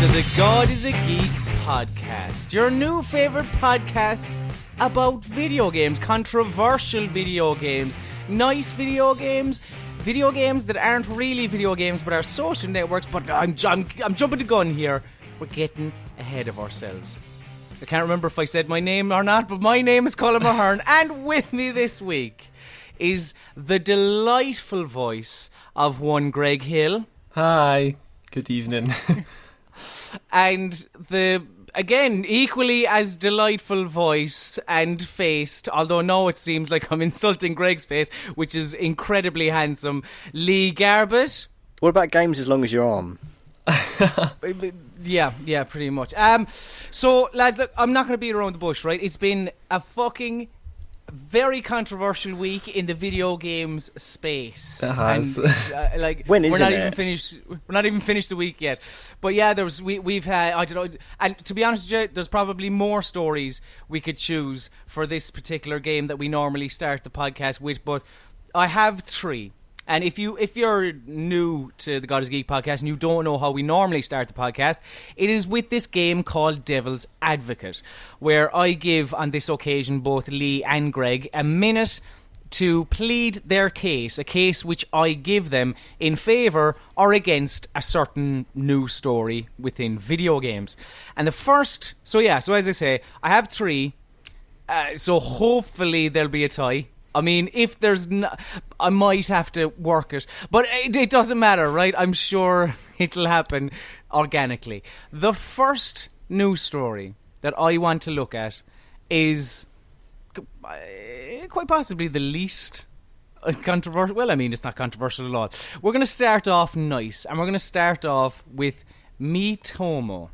to the God is a Geek podcast, your new favourite podcast about video games, controversial video games, nice video games that aren't really video games but are social networks. But I'm jumping the gun here. We're getting ahead of ourselves. I can't remember if I said my name or not, but my name is Colm, and with me this week is the delightful voice of one Greg Hill. Hi, good evening. And the, again, equally as delightful voiced and faced, although now it seems like I'm insulting Greg's face, which is incredibly handsome, Lee Garbett. What about games as long as your arm? Yeah, pretty much. So, lads, look, I'm not going to beat around the bush, right? It's been a fucking very controversial week in the video games space. It has. And, when we're isn't not it? even finished. We're not even finished the week yet. But yeah, we've had, I don't know, and to be honest with you, there's probably more stories we could choose for this particular game that we normally start the podcast with. But I have three. And if you're new to the God is Geek podcast and you don't know how we normally start the podcast, it is with this game called Devil's Advocate, where I give, on this occasion, both Lee and Greg a minute to plead their case, a case which I give them in favour or against a certain news story within video games. And the first, so as I say, I have three, so hopefully there'll be a tie. I mean, if there's I might have to work it. But it doesn't matter, right? I'm sure it'll happen organically. The first news story that I want to look at is quite possibly the least controversial. Well, I mean, it's not controversial at all. We're going to start off nice, and we're going to start off with MiiTomo.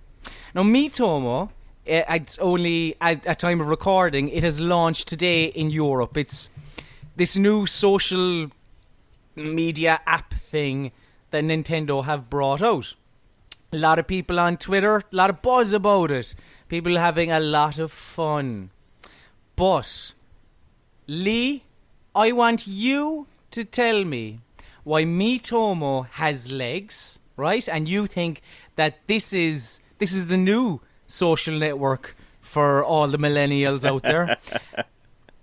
Now, MiiTomo, it's only at time of recording, it has launched today in Europe. It's this new social media app thing that Nintendo have brought out. A lot of people on Twitter, a lot of buzz about it. People having a lot of fun. But, Lee, I want you to tell me why MiiTomo has legs, right? And you think that this is the new social network for all the millennials out there.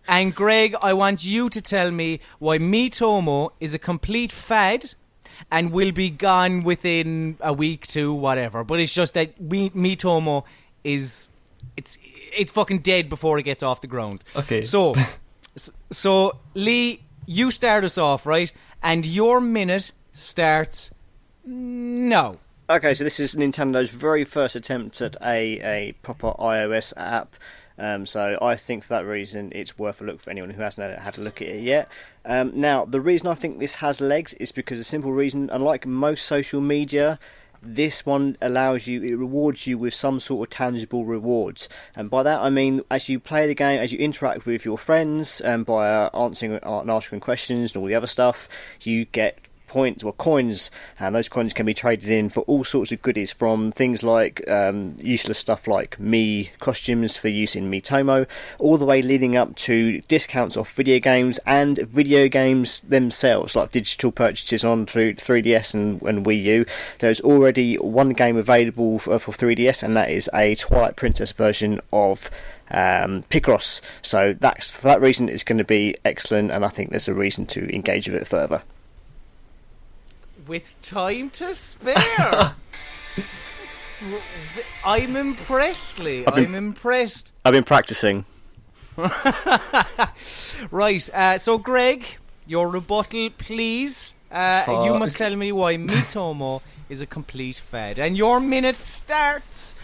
And Greg, I want you to tell me why MiiTomo is a complete fad and will be gone within a week, two, whatever. But it's just that MiiTomo is it's fucking dead before it gets off the ground. Okay. So Lee, you start us off, right? And your minute starts now. Okay, so this is Nintendo's very first attempt at a proper iOS app. So I think for that reason it's worth a look for anyone who hasn't had a look at it yet. Now, the reason I think this has legs is because the simple reason, unlike most social media, this one it rewards you with some sort of tangible rewards. And by that I mean, as you play the game, as you interact with your friends, by answering questions and all the other stuff, you get points or coins, and those coins can be traded in for all sorts of goodies, from things like useless stuff like Mii costumes for use in MiiTomo, all the way leading up to discounts off video games and video games themselves, like digital purchases on through 3DS and Wii U. There's already one game available for 3DS, and that is a Twilight Princess version of Picross. So for that reason it's going to be excellent, and I think there's a reason to engage with it further. With time to spare. I'm impressed, Lee. I'm impressed. I've been practicing. Right, so Greg, your rebuttal, please. You must tell me why MiiTomo is a complete fad. And your minute starts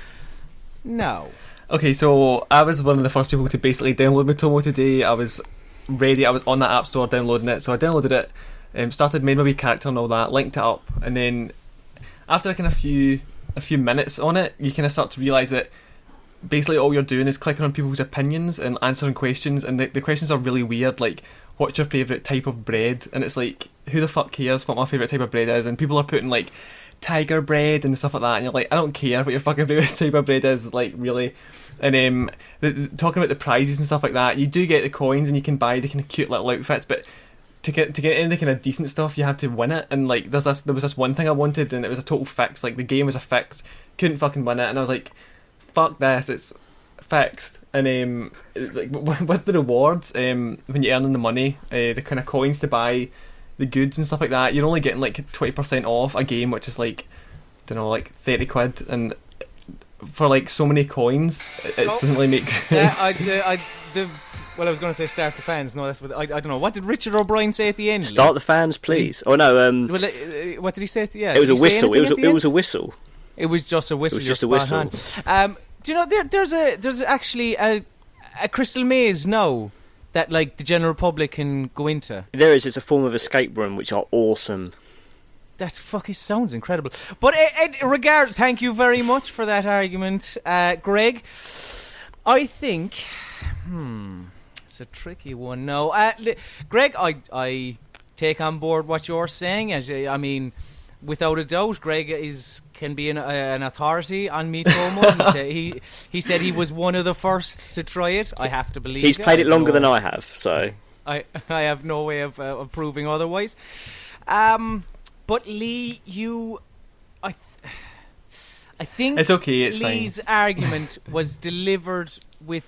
now. Okay, so I was one of the first people to basically download MiiTomo today. I was ready. I was on that app store downloading it, so I downloaded it. Made my wee character and all that, linked it up, and then after a few minutes on it, you kind of start to realise that basically all you're doing is clicking on people's opinions and answering questions, and the questions are really weird, like, what's your favourite type of bread? And it's like, who the fuck cares what my favourite type of bread is? And people are putting like tiger bread and stuff like that, and you're like, I don't care what your fucking favourite type of bread is, like, really. And talking about the prizes and stuff like that, you do get the coins and you can buy the kind of cute little outfits, but to get into kind of decent stuff, you have to win it. And like, there was this one thing I wanted, and it was a total fix. Like, the game was a fix, couldn't fucking win it, and I was like, fuck this, it's fixed. And like with the rewards, when you're earning the money, the kind of coins to buy the goods and stuff like that, you're only getting like 20% off a game, which is like, I don't know, like 30 quid, and for like so many coins, it doesn't really make sense. Well, I was going to say start the fans. No, that's what I don't know. What did Richard O'Brien say at the end? Start the fans, please. Oh no. What did he say? Yeah, it was a whistle. It was a whistle. It was just a whistle. It was just a whistle. Do you know there's actually a crystal maze now that like the general public can go into? There is. It's a form of escape room which are awesome. That fucking sounds incredible. But thank you very much for that argument, Greg. I think, it's a tricky one. No, Greg, I take on board what you're saying. I mean, without a doubt, Greg can be an authority on MiiTomo. He said he was one of the first to try it. I have to believe. He's played it longer than I have, so I have no way of proving otherwise. But Lee, I think it's okay. It's Lee's fine. argument was delivered with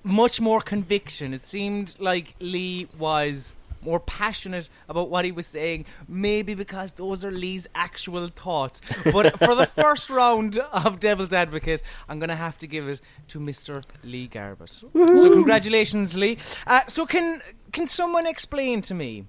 much more conviction. It seemed like Lee was more passionate about what he was saying, maybe because those are Lee's actual thoughts. But for the first round of Devil's Advocate, I'm going to have to give it to Mr. Lee Garbett. Woo-hoo. So congratulations, Lee. So can someone explain to me,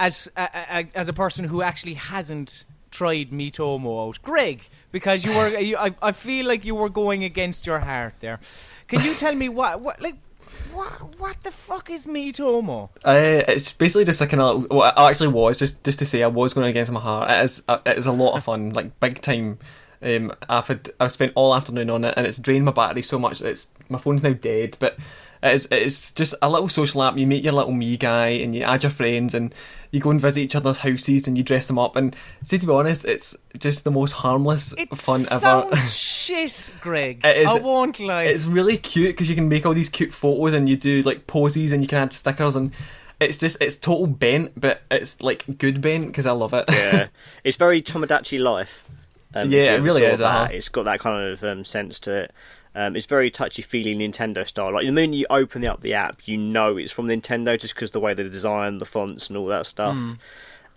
as a person who actually hasn't tried MiiTomo out, Greg, because I feel like you were going against your heart there. Can you tell me what the fuck is MiiTomo? It's basically just like what it actually was, just to say I was going against my heart. It is a lot of fun, like big time. I've spent all afternoon on it, and it's drained my battery so much that my phone's now dead. But it's just a little social app. You meet your little me guy, and you add your friends, and you go and visit each other's houses, and you dress them up. And see, to be honest, it's just the most harmless fun ever. It sounds shit, Greg. I won't lie. It's really cute because you can make all these cute photos, and you do like poses, and you can add stickers, and it's total bent, but it's like good bent because I love it. Yeah, it's very Tomodachi Life. Yeah, it really is. It's got that kind of sense to it. It's very touchy-feely Nintendo style. Like the minute you open up the app, you know it's from Nintendo just because the way they design the fonts and all that stuff.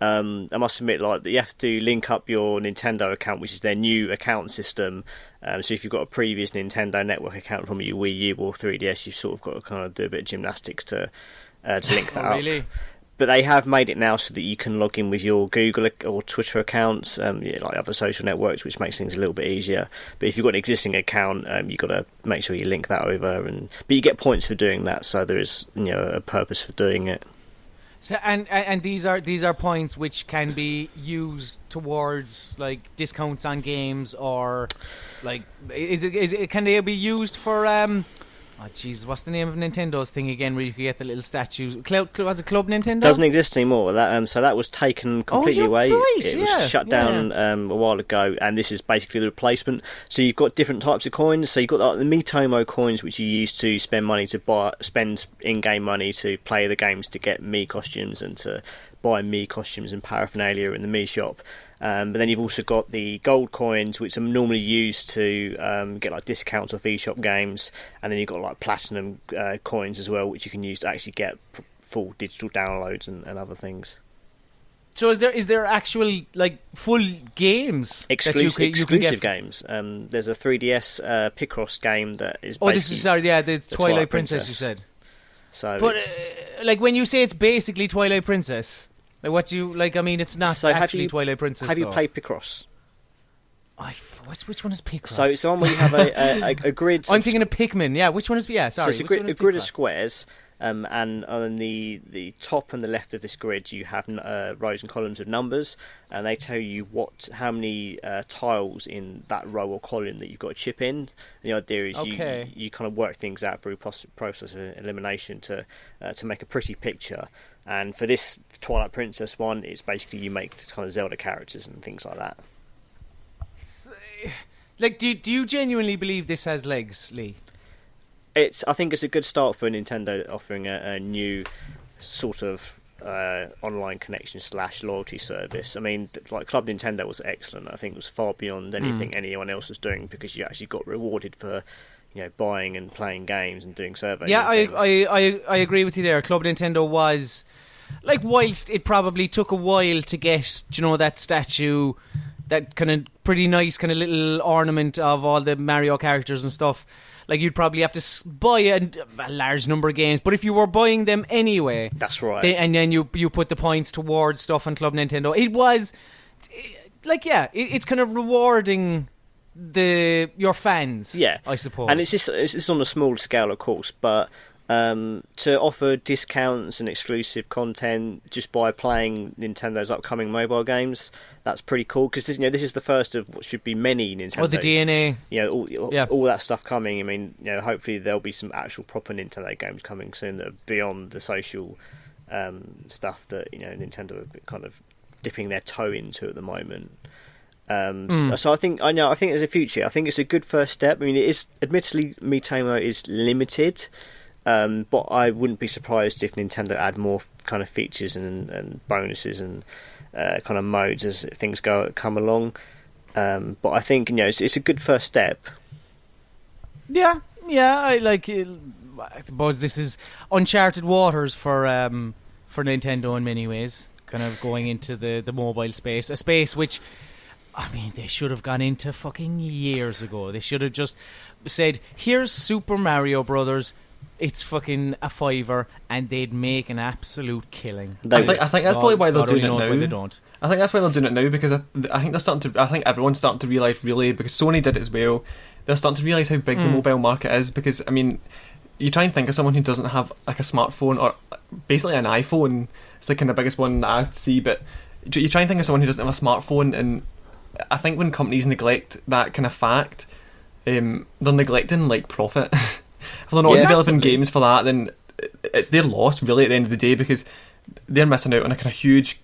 I must admit, like, you have to link up your Nintendo account, which is their new account system. So if you've got a previous Nintendo Network account from your Wii U or 3DS, you've sort of got to kind of do a bit of gymnastics to link that up. Really? But they have made it now so that you can log in with your Google or Twitter accounts, like other social networks, which makes things a little bit easier. But if you've got an existing account, you've got to make sure you link that over. But you get points for doing that, so there is a purpose for doing it. So and these are points which can be used towards like discounts on games, or like can they be used for oh jeez, what's the name of Nintendo's thing again, where you could get the little statues? Was it Club Nintendo? Doesn't exist anymore. So that was taken completely away. Right, it was shut down a while ago, and this is basically the replacement. So you've got different types of coins. So you've got the MiiTomo coins, which you use to spend in-game money to play the games, to get Mii costumes and to buy Mii costumes and paraphernalia in the Mii shop. But then you've also got the gold coins, which are normally used to get like discounts off eShop games, and then you've got like platinum coins as well, which you can use to actually get full digital downloads and other things. So is there actual like full games? Exclusive games. There's a 3DS Picross game that is. Oh, this is the Twilight Princess. You said. So, but like when you say it's basically Twilight Princess. Like what do you like? I mean, it's not actually Twilight Princess. Have you played Picross? Which one is Picross? So it's the one where you have a grid. I'm thinking of Pikmin. Yeah, which one is? Yeah, sorry. So it's a grid of squares, and on the top and the left of this grid, you have rows and columns of numbers, and they tell you how many tiles in that row or column that you've got to chip in. And the idea is you kind of work things out through process of elimination to make a pretty picture. And for this Twilight Princess one, it's basically you make kind of Zelda characters and things like that. Like, do you genuinely believe this has legs, Lee? I think it's a good start for Nintendo offering a new sort of online connection / loyalty service. I mean, like Club Nintendo was excellent. I think it was far beyond anything anyone else was doing, because you actually got rewarded for, buying and playing games and doing surveys. Yeah, I agree with you there. Club Nintendo was, like, whilst it probably took a while to get, that statue, that kind of pretty nice kind of little ornament of all the Mario characters and stuff. Like, you'd probably have to buy a large number of games, but if you were buying them anyway, that's right. And then you put the points towards stuff on Club Nintendo. It was like, it's kind of rewarding your fans. Yeah, I suppose. And it's just on a small scale, of course, but to offer discounts and exclusive content just by playing Nintendo's upcoming mobile games, that's pretty cool, because this is the first of what should be many Nintendo. Oh, the DNA. All that stuff coming. I mean, hopefully there'll be some actual proper Nintendo games coming soon that are beyond the social stuff that Nintendo are kind of dipping their toe into at the moment. So I think there's a future. I think it's a good first step. I mean, it is, admittedly, MiiTomo is limited. But I wouldn't be surprised if Nintendo add more kind of features and bonuses and kind of modes as things come along. But I think it's a good first step. Yeah, I suppose this is uncharted waters for Nintendo in many ways. Kind of going into the mobile space, a space which, I mean, they should have gone into fucking years ago. They should have just said, "Here's Super Mario Brothers. It's fucking a $5, and they'd make an absolute killing." I think that's probably why they're doing it now. Why they don't. I think that's why they're doing it now, because I think they're starting to. I think everyone's starting to realise, really, because Sony did it as well. They're starting to realise how big the mobile market is. Because, I mean, you try and think of someone who doesn't have like a smartphone or basically an iPhone. It's like kind of the biggest one that I see. But you try and think of someone who doesn't have a smartphone, and I think when companies neglect that kind of fact, they're neglecting like profit. If they're not developing games for that, then it's their loss, really, at the end of the day, because they're missing out on a kind of huge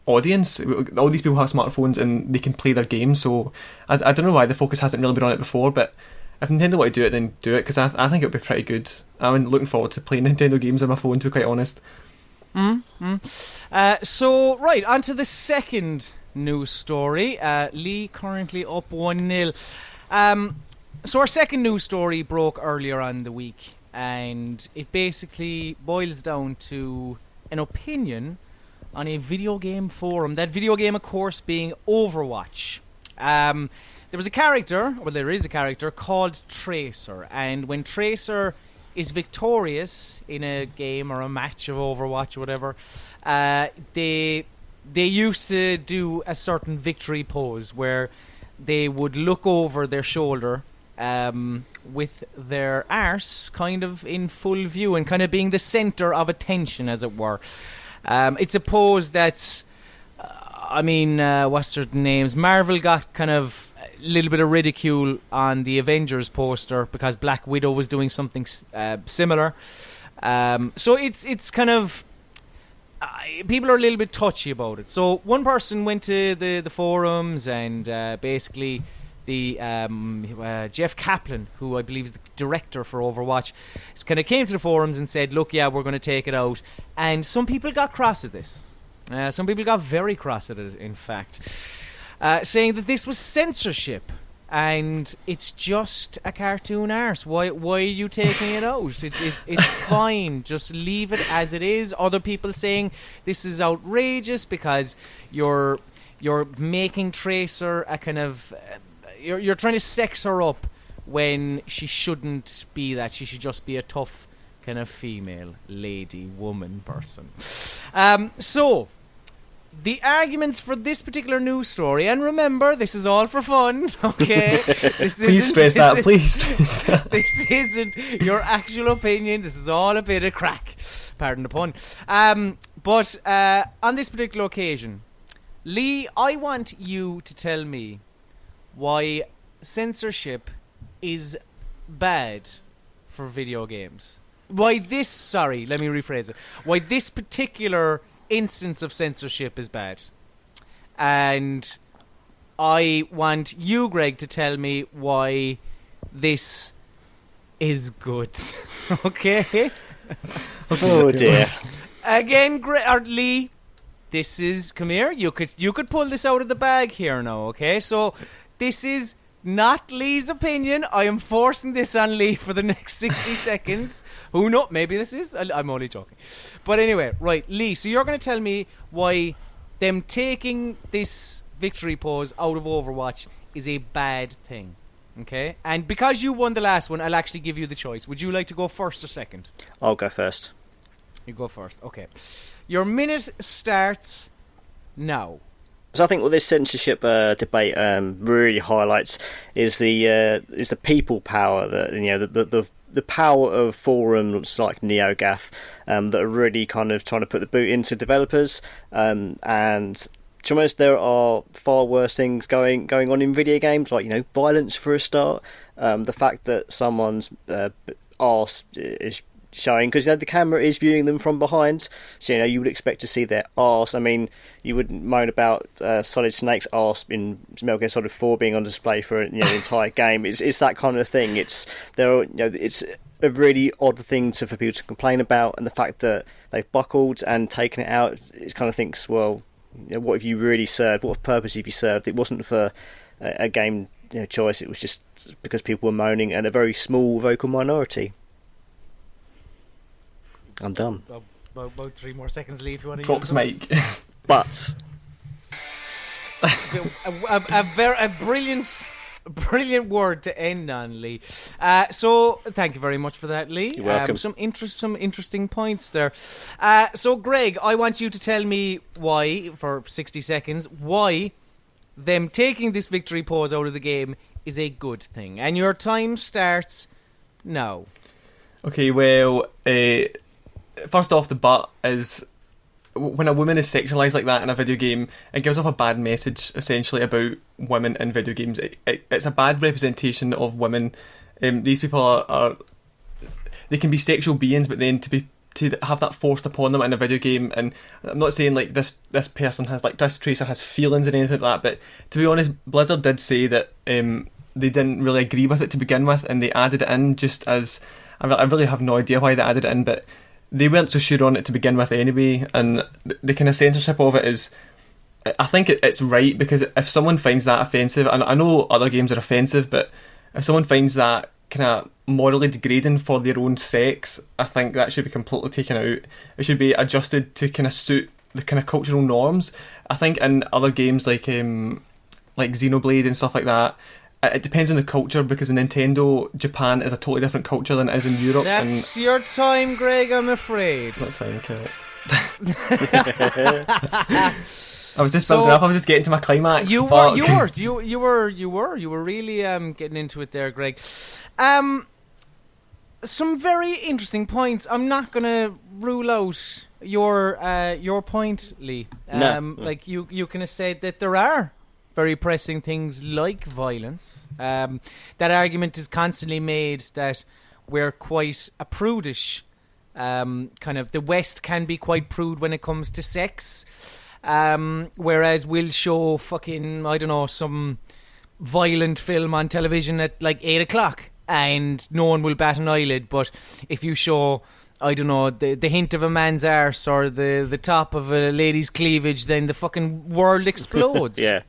audience. All these people have smartphones and they can play their games, so I don't know why the focus hasn't really been on it before, but if Nintendo want to do it, then do it, because I think it would be pretty good. I'm looking forward to playing Nintendo games on my phone, to be quite honest. So, right, on to the second news story. Lee currently up 1-0. So our second news story broke earlier on the week, and it basically boils down to an opinion on a video game forum. That video game, of course, being Overwatch. There is a character called Tracer, and when Tracer is victorious in a game or a match of Overwatch or whatever, they used to do a certain victory pose where they would look over their shoulder with their arse kind of in full view and kind of being the centre of attention, as it were. It's a pose that's, what's their names? Marvel got kind of a little bit of ridicule on the Avengers poster because Black Widow was doing something similar. So it's kind of... people are a little bit touchy about it. So one person went to the forums and basically... Jeff Kaplan, who I believe is the director for Overwatch, kind of came to the forums and said, look, we're going to take it out. And some people got cross at this. Some people got very cross at it, in fact, saying that this was censorship and it's just a cartoon arse. Why are you taking it out? It's fine. Just leave it as it is. Other people saying this is outrageous because you're making Tracer a kind of... You're trying to sex her up when she shouldn't be that. She should just be a tough kind of female, lady, woman person. So, the arguments for this particular news story, and remember, this is all for fun, okay? Please stress that. This isn't your actual opinion. This is all a bit of crack. Pardon the pun. But on this particular occasion, Lee, I want you to tell me why censorship is bad for video games. Let me rephrase it. Why this particular instance of censorship is bad. And I want you, Greg, to tell me why this is good. Okay? Oh dear. Again, Lee, this is, come here, you could pull this out of the bag here now, okay? So this is not Lee's opinion. I am forcing this on Lee for the next 60 seconds. Who knows? Maybe this is. I'm only joking. But anyway, right, Lee, so you're going to tell me why them taking this victory pose out of Overwatch is a bad thing, okay? And because you won the last one, I'll actually give you the choice. Would you like to go first or second? I'll go first. You go first, okay. Your minute starts now. So I think what this censorship debate really highlights is the people power, that the power of forums like NeoGAF that are really kind of trying to put the boot into developers, and to be honest, there are far worse things going on in video games, like violence for a start. The fact that someone's arse is showing, because the camera is viewing them from behind, so you would expect to see their arse. I mean, you wouldn't moan about Solid Snake's arse in Metal Gear Solid 4 being on display for the entire game. It's that kind of thing. It's a really odd thing for people to complain about, and the fact that they've buckled and taken it out, it kind of thinks, well, what have you really served? What purpose have you served? It wasn't for a game choice. It was just because people were moaning, and a very small vocal minority. I'm done. About 3 more seconds, Lee, if you want to Props, Mike. But a brilliant word to end on, Lee. So thank you very much for that, Lee. You're welcome. Some interesting points there. So Greg, I want you to tell me why, for 60 seconds, why them taking this victory pose out of the game is a good thing. And your time starts now. Okay, well, first off the bat is when a woman is sexualised like that in a video game, it gives off a bad message essentially about women in video games. It's a bad representation of women. These people are they can be sexual beings, but then to have that forced upon them in a video game, and I'm not saying like this person has, like, this Tracer has feelings and anything like that, but to be honest, Blizzard did say that they didn't really agree with it to begin with, and they added it in just as, I really have no idea why they added it in, but they weren't so sure on it to begin with anyway, and the kind of censorship of it is, I think it's right, because if someone finds that offensive, and I know other games are offensive, but if someone finds that kind of morally degrading for their own sex, I think that should be completely taken out. It should be adjusted to kind of suit the kind of cultural norms. I think in other games like Xenoblade and stuff like that, it depends on the culture, because in Nintendo, Japan is a totally different culture than it is in Europe. That's your time, Greg, I'm afraid. That's fine, okay. I was just building up. I was just getting to my climax. You were really getting into it there, Greg. Some very interesting points. I'm not gonna rule out your point, Lee. No. Like you kind of said that there are very pressing things like violence. That argument is constantly made that we're quite a prudish kind of. The West can be quite prude when it comes to sex. Whereas we'll show fucking, I don't know, some violent film on television at like 8 o'clock and no one will bat an eyelid, but if you show, I don't know, the hint of a man's arse or the top of a lady's cleavage, then the fucking world explodes. Yeah.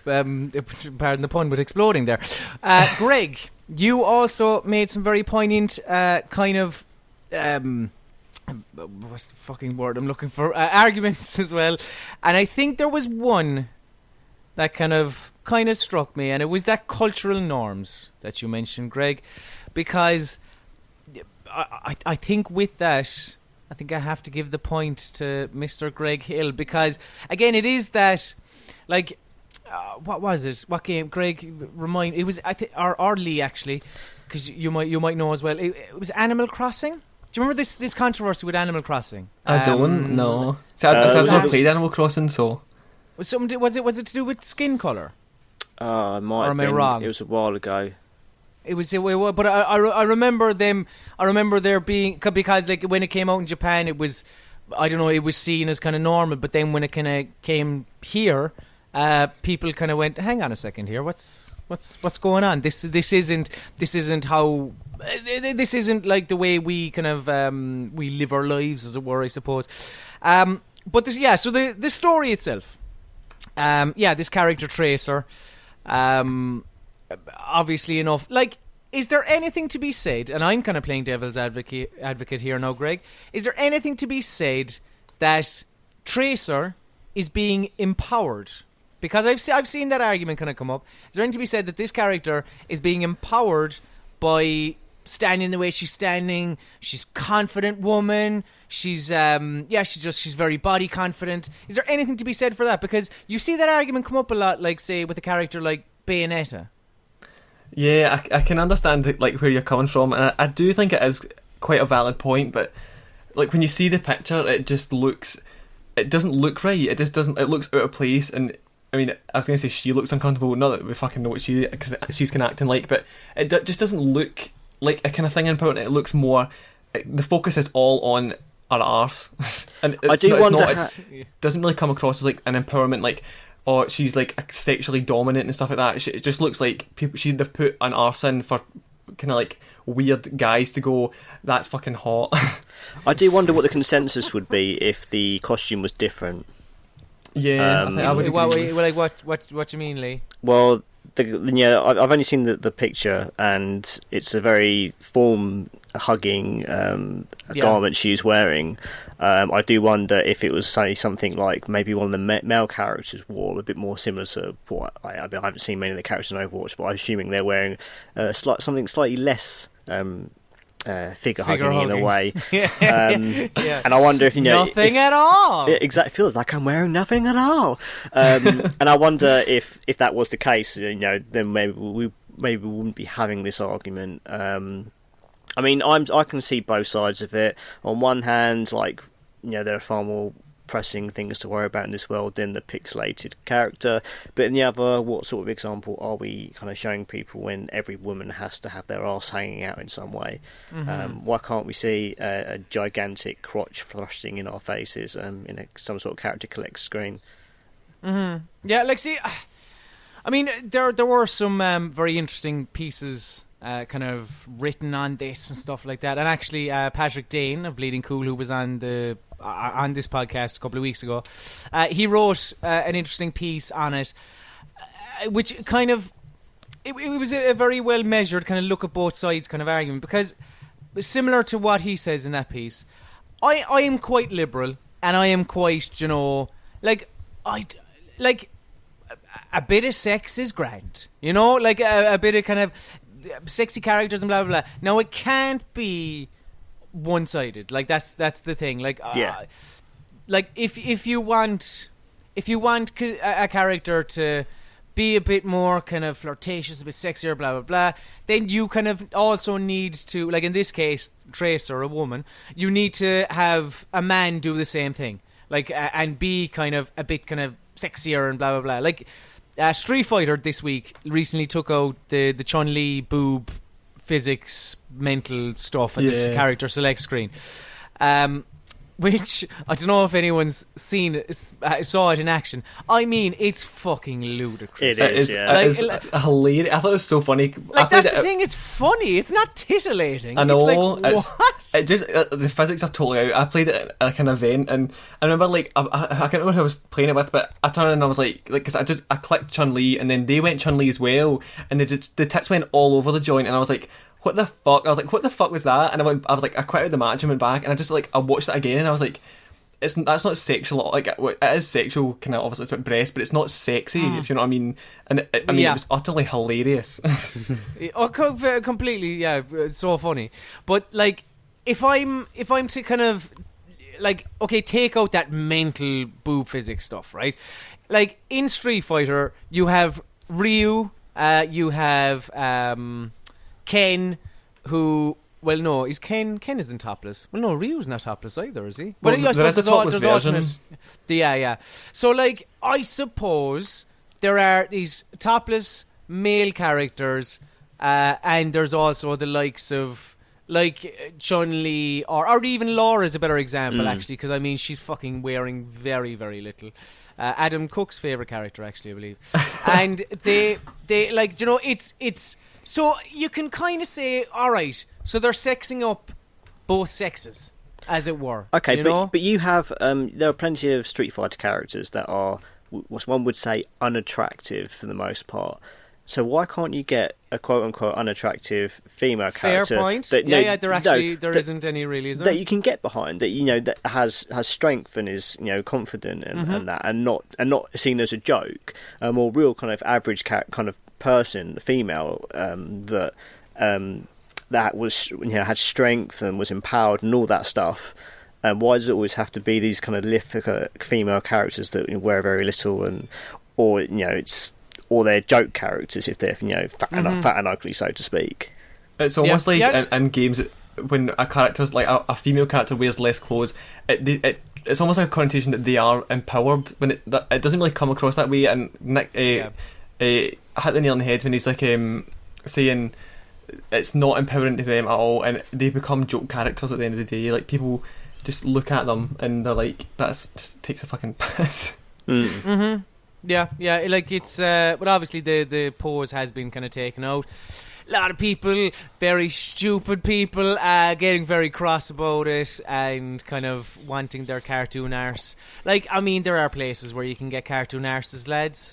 Pardon the pun, but exploding there. Greg, you also made some very poignant kind of what's the fucking word I'm looking for? Arguments as well. And I think there was one that kind of struck me, and it was that cultural norms that you mentioned, Greg, because I think with that, I think I have to give the point to Mr. Greg Hill, because again, it is that, like, what was it? What game? Greg, remind. It was, I think, or Lee actually, because you might know as well. It was Animal Crossing. Do you remember this controversy with Animal Crossing? I don't know. So I've never played Animal Crossing, so. Was it to do with skin colour? It might. Or am I wrong? It was a while ago. It was, but I remember them. I remember there being, because like when it came out in Japan, it was, I don't know, it was seen as kind of normal. But then when it kind of came here, people kind of went, "Hang on a second here, what's what's going on? This isn't how. This isn't like the way we kind of we live our lives, as it were, I suppose. But this, so the story itself, this character Tracer, obviously enough, like, is there anything to be said, and I'm kind of playing devil's advocate here now, Greg, is there anything to be said that Tracer is being empowered? Because I've seen that argument kind of come up. Is there anything to be said that this character is being empowered by standing the way she's standing? She's a confident woman. She's she's very body confident. Is there anything to be said for that? Because you see that argument come up a lot, like, say, with a character like Bayonetta. Yeah, I can understand like where you're coming from, and I do think it is quite a valid point. But like when you see the picture, it doesn't look right. It just doesn't. It looks out of place. And I mean, I was going to say she looks uncomfortable. Not that we fucking know what because she's kind of acting like, but it just doesn't look like a kind of thing important. It looks more. The focus is all on her arse, and I do wonder. It doesn't really come across as like an empowerment, like, oh, she's like sexually dominant and stuff like that. It just looks like people she'd have put an arse in for kind of like weird guys to go, that's fucking hot. I do wonder what the consensus would be if the costume was different. Yeah, I think I would agree. What do you mean, Lee? Well, I've only seen the picture, and it's a very form-hugging garment she's wearing. I do wonder if it was, say, something like maybe one of the male characters wore, a bit more similar to what I haven't seen many of the characters in Overwatch, but I'm assuming they're wearing something slightly less figure hugging in a way. And I wonder if nothing at all. It exactly feels like I'm wearing nothing at all. And I wonder if that was the case, then maybe we wouldn't be having this argument. I mean, I can see both sides of it. On one hand, like, there are far more pressing things to worry about in this world than the pixelated character. But in the other, what sort of example are we kind of showing people when every woman has to have their arse hanging out in some way? Mm-hmm. Why can't we see a gigantic crotch thrusting in our faces in some sort of character collect screen? Mm-hmm. Yeah, like, see, I mean, there were some very interesting pieces kind of written on this and stuff like that. And actually, Patrick Dane of Bleeding Cool, who was on this podcast a couple of weeks ago, he wrote an interesting piece on it, which kind of it was a very well measured kind of look at both sides kind of argument, because similar to what he says in that piece, I am quite liberal, and I am quite, like a bit of sex is grand, like a bit of kind of sexy characters and blah blah blah. Now it can't be one-sided. Like that's the thing. Like like if you want a character to be a bit more kind of flirtatious, a bit sexier, blah blah blah, then you kind of also need to, like in this case, Tracer, a woman, you need to have a man do the same thing, like and be kind of a bit kind of sexier and blah blah blah. Like Street Fighter this week recently took out the Chun-Li boob physics mental stuff at this character select screen, which I don't know if anyone's saw it in action. I mean, it's fucking ludicrous. It is hilarious. I thought it was so funny. Like, that's the thing, it's funny. It's not titillating. I know. It's like, what? It just the physics are totally out. I played it at like an event, and I remember like I can't remember who I was playing it with, but I turned and I was like because I clicked Chun-Li, and then they went Chun-Li as well, and the tits went all over the joint, and I was like, what the fuck? I was like, what the fuck was that? And I quit the match and went back, and I watched it again, and I was like, that's not sexual. Like, it is sexual, kind of, obviously it's about breast, but it's not sexy, if you know what I mean. And it was utterly hilarious. Completely, yeah, it's so funny. But like, if I'm to kind of like, okay, take out that mental boob physics stuff, right? Like in Street Fighter, you have Ryu, you have Ken, who, well, no, is Ken isn't topless. Well, no, Ryu's not topless either, is he? Well, I suppose there's alternate. Yeah. So, like, I suppose there are these topless male characters, and there's also the likes of, like Chun-Li or even Laura is a better example actually, because I mean she's fucking wearing very, very little. Adam Cook's favourite character actually, I believe. And they like, you know, it's so you can kind of say, all right, so they're sexing up both sexes, as it were. Okay, you know? but you have there are plenty of Street Fighter characters that are what one would say unattractive for the most part. So why can't you get a quote-unquote unattractive female character? Fair point. That, There isn't any really, is there? That you can get behind, that you know that has strength and is, you know, confident and that, and not seen as a joke, or real kind of average kind of person, the female that was, you know, had strength and was empowered and all that stuff. Why does it always have to be these kind of little female characters that, you know, wear very little, or you know, or they're joke characters if they're, you know, fat and ugly, so to speak. It's almost in games when a character's like a female character wears less clothes, it's almost like a connotation that they are empowered when it doesn't really come across that way. And Nick hit the nail on the head when he's like saying it's not empowering to them at all, and they become joke characters at the end of the day. Like, people just look at them and they're like, that's just takes a fucking piss. Yeah, like it's, but obviously the pose has been kind of taken out. A lot of people, very stupid people, getting very cross about it and kind of wanting their cartoon arse. Like, I mean, there are places where you can get cartoon arses, lads.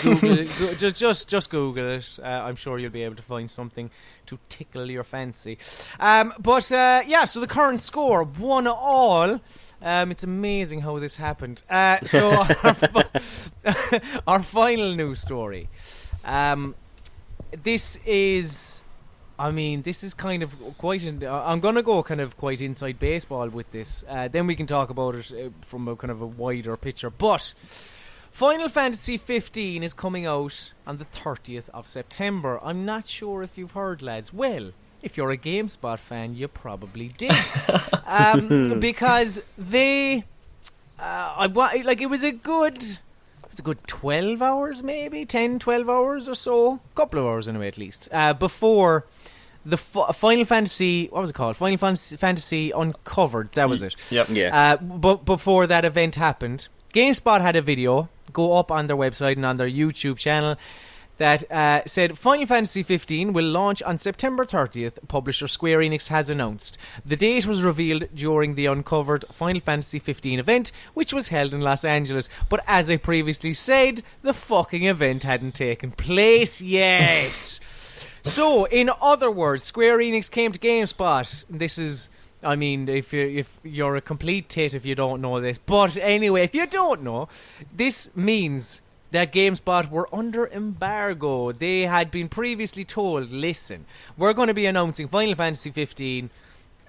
Google it, just Google it. I'm sure you'll be able to find something to tickle your fancy. But so the current score, 1-1. It's amazing how this happened. So our final news story. This is kind of quite. I'm going to go kind of quite inside baseball with this. Then we can talk about it from a kind of a wider picture. But Final Fantasy 15 is coming out on the 30th of September. I'm not sure if you've heard, lads. Well, if you're a GameSpot fan, you probably did, because they, it was a good 12 hours, maybe 10, 12 hours or so, a couple of hours anyway, at least, before the Final Fantasy, what was it called? Final Fantasy Uncovered. That was it. Yep. Yeah. But before that event happened, GameSpot had a video go up on their website and on their YouTube channel that said Final Fantasy 15 will launch on September 30th, publisher Square Enix has announced. The date was revealed during the Uncovered Final Fantasy 15 event, which was held in Los Angeles. But as I previously said, the fucking event hadn't taken place yet. So, in other words, Square Enix came to GameSpot. This is, I mean, if you're a complete tit if you don't know this. But anyway, if you don't know, this means that GameSpot were under embargo. They had been previously told, listen, we're going to be announcing Final Fantasy 15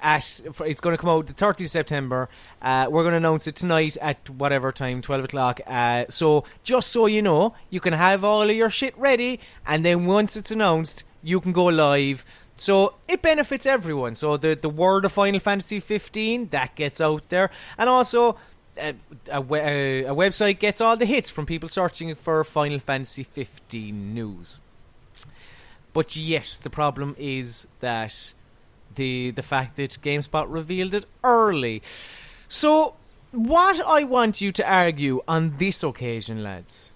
it's going to come out the 30th of September. We're going to announce it tonight at whatever time, 12 o'clock. So just so you know, you can have all of your shit ready, and then once it's announced, you can go live. So it benefits everyone. So the word of Final Fantasy 15, that gets out there. And also, a website gets all the hits from people searching for Final Fantasy 15 news. But yes, the problem is that the fact that GameSpot revealed it early. So what I want you to argue on this occasion, lads,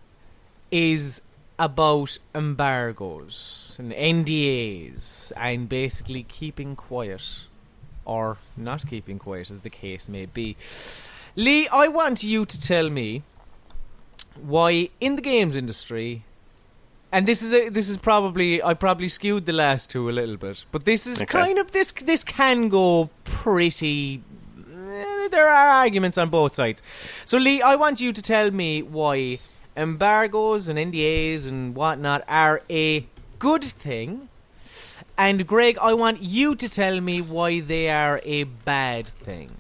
is about embargoes and NDAs and basically keeping quiet, or not keeping quiet as the case may be. Lee, I want you to tell me why in the games industry, and this is probably, I probably skewed the last two a little bit, but this is kind of, this can go pretty, there are arguments on both sides. So Lee, I want you to tell me why embargoes and NDAs and whatnot are a good thing, and Greg, I want you to tell me why they are a bad thing.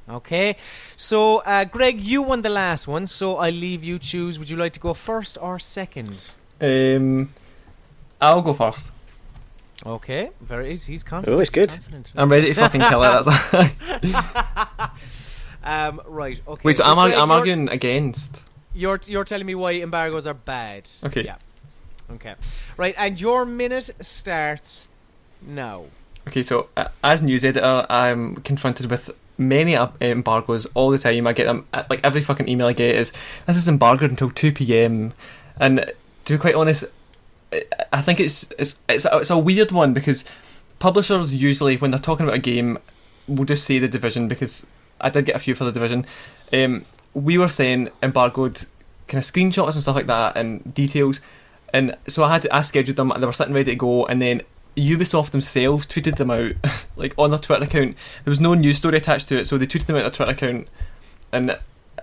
Okay, so Greg, you won the last one, so I leave you choose. Would you like to go first or second? I'll go first. Okay, he's confident. Oh, it's good. I'm ready to fucking kill it. Right. Okay. Wait, so I'm arguing against. You're telling me why embargoes are bad. Okay. Yeah. Okay. Right, and your minute starts now. Okay, so as news editor, I'm confronted with many embargoes all the time. I get them, like every fucking email I get is, this is embargoed until 2 p.m. And to be quite honest, I think it's a weird one, because publishers usually, when they're talking about a game, will just say The Division, because I did get a few for The Division. We were saying embargoed kind of screenshots and stuff like that and details, and so I scheduled them, they were sitting ready to go, and then Ubisoft themselves tweeted them out like on their Twitter account. There was no news story attached to it, so they tweeted them out on their Twitter account, and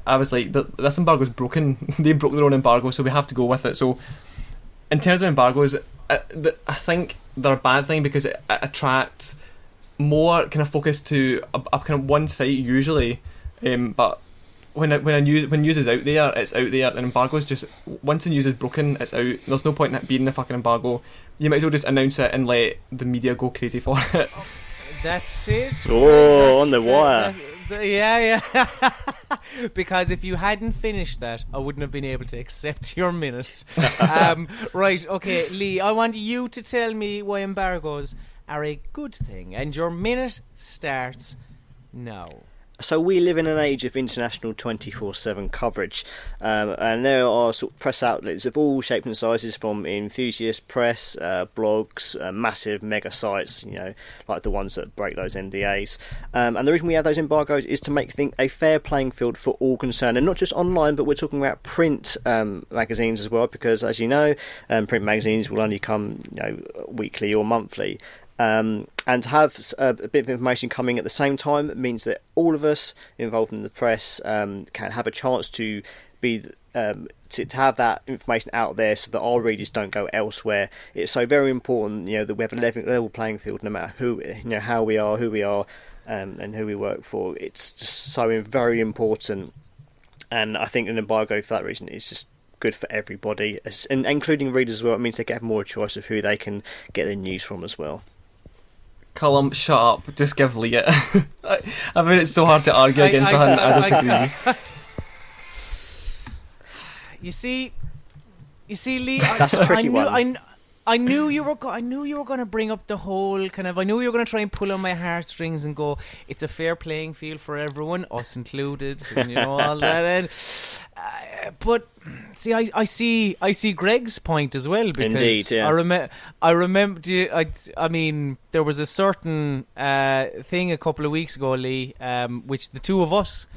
I was like, this embargo's broken. They broke their own embargo, so we have to go with it. So in terms of embargoes, I think they're a bad thing, because it attracts more kind of focus to a kind of one site usually, but when news is out there, it's out there, and embargoes just, once the news is broken, it's out. There's no point in it being a fucking embargo. You might as well just announce it and let the media go crazy for it. That's it. Oh, on the wire. Yeah. Because if you hadn't finished that, I wouldn't have been able to accept your minute. Right, okay, Lee, I want you to tell me why embargoes are a good thing, and your minute starts now. So we live in an age of international 24/7 coverage, and there are sort of press outlets of all shapes and sizes, from enthusiast press, blogs, massive mega sites, like the ones that break those NDAs. And the reason we have those embargoes is to make a fair playing field for all concerned, and not just online, but we're talking about print magazines as well, because as you know, print magazines will only come weekly or monthly. And to have a bit of information coming at the same time means that all of us involved in the press can have a chance to be to have that information out there, so that our readers don't go elsewhere. It's so very important, that we have a level playing field, no matter who, how we are, who we are, and who we work for. It's just so very important, and I think an embargo for that reason is just good for everybody, and including readers as well. It means they get more choice of who they can get their news from as well. Colm, shut up. Just give Lee it. I mean, it's so hard to argue against something I disagree. You see, Lee. That's a tricky one. I knew you were going to bring up the whole kind of. I knew you were going to try and pull on my heartstrings and go, it's a fair playing field for everyone, us included, and all that. And, but see, I see Greg's point as well, because indeed, yeah. I remember. I mean, there was a certain thing a couple of weeks ago, Lee, which the two of us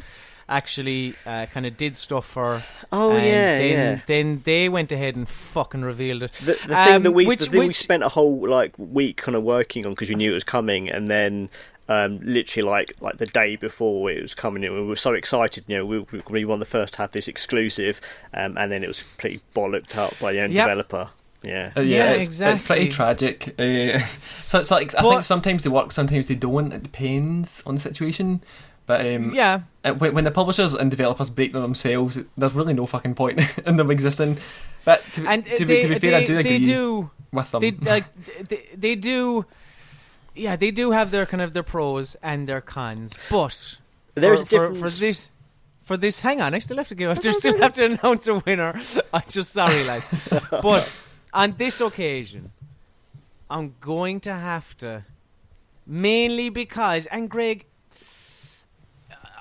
actually kind of did stuff for. Oh, and then they went ahead and fucking revealed it. The thing that we spent a whole week kind of working on, because we knew it was coming, and then literally like the day before it was coming in, we were so excited. We were the first to have this exclusive, and then it was completely bollocked up by the end developer. Yeah, exactly. It's pretty tragic. So it's like, I think sometimes they work, sometimes they don't. It depends on the situation. But when the publishers and developers break them themselves, there's really no fucking point in them existing. But to be fair, I do agree with them. They do. Yeah, they do have their kind of their pros and their cons. But there's a difference. For this, hang on, I still have to give. I just still have to announce a winner. I'm just sorry, lads. But on this occasion, I'm going to have to, mainly because, and Greg,